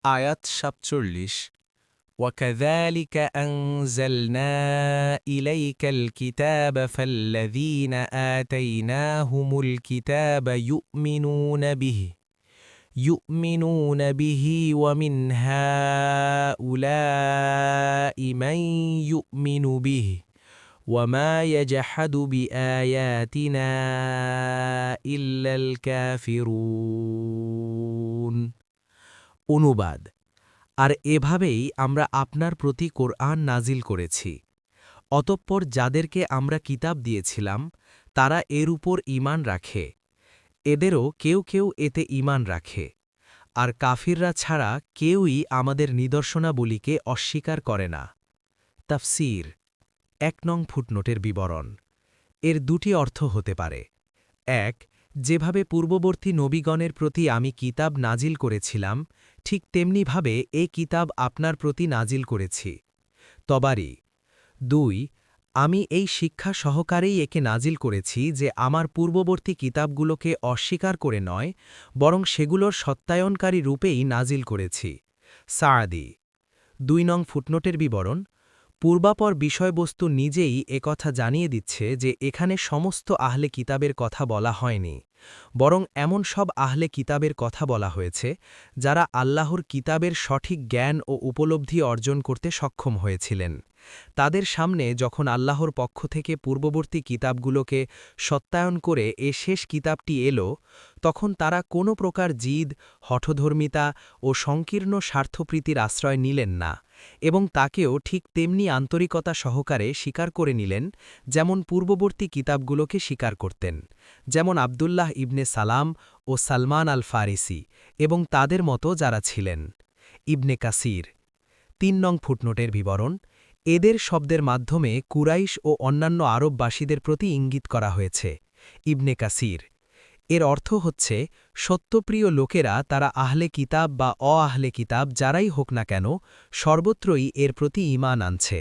আয়াত ৪৭ وكذلك أنزلنا إليك الكتاب فالذين آتيناهم الكتاب يؤمنون به ومن هؤلاء من يؤمن به وما يجحد بآياتنا إلا الكافرون অনুবাদ আর এভাবেই আমরা আপনার প্রতি কোরআন নাজিল করেছি অতঃপর যাদেরকে আমরা কিতাব দিয়েছিলাম তারা এর উপর ঈমান রাখে এদেরও কেউ কেউ এতে ঈমান রাখে আর কাফিররা ছাড়া কেউই আমাদের নিদর্শনাবলীকে অস্বীকার করে না তাফসীর ১ নং ফুটনোটের বিবরণ এর দুটি অর্থ হতে পারে ১ যেভাবে পূর্ববর্তী নবীগণের প্রতি আমি কিতাব নাজিল করেছিলাম ঠিক তেমনিভাবে এ কিতাব আপনার প্রতি নাজিল করেছি তবারি ২ আমি এই শিক্ষা সহকারেই একে নাজিল করেছি যে আমার পূর্ববর্তী কিতাবগুলোকে অস্বীকার করে নয় বরং সেগুলোর সত্যায়নকারী রূপেই নাজিল করেছি সাআদি ২ নং ফুটনোটের বিবরণ পূর্বাপর বিষয়বস্তু নিজেই একথা জানিয়ে দিচ্ছে যে এখানে সমস্ত আহলে কিতাবের কথা বলা হয়নি বরং এমন সব আহলে কিতাবের কথা বলা হয়েছে যারা আল্লাহর কিতাবের সঠিক জ্ঞান ও উপলব্ধি অর্জন করতে সক্ষম হয়েছিলেন তাদের সামনে যখন আল্লাহর পক্ষ থেকে পূর্ববর্তী কিতাবগুলোকে সত্যায়ন করে এ শেষ কিতাবটি এলো তখন তারা কোনো প্রকার জিদ হঠধর্মিতা ও সংকীর্ণ স্বার্থপ্রীতির আশ্রয় নিলেন না এবং তাকেও ঠিক তেমনি আন্তরিকতা সহকারে স্বীকার করে নিলেন যেমন পূর্ববর্তী কিতাবগুলোকে স্বীকার করতেন যেমন আবদুল্লাহ ইবনে সালাম ও সালমান আল ফারিসি এবং তাদের মতো যারা ছিলেন ইবনে কাসির ৩ নং ফুটনোটের বিবরণ এদের শব্দের মাধ্যমে কুরাইশ ও অন্যান্য আরববাসীদের প্রতি ইঙ্গিত করা হয়েছে ইবনে কাসির এর অর্থ হচ্ছে সত্যপ্রিয় লোকেরা তারা আহলে কিতাব বা আহলে কিতাব যারাই হোক না কেন সর্বত্রই এর প্রতি ঈমান আনছে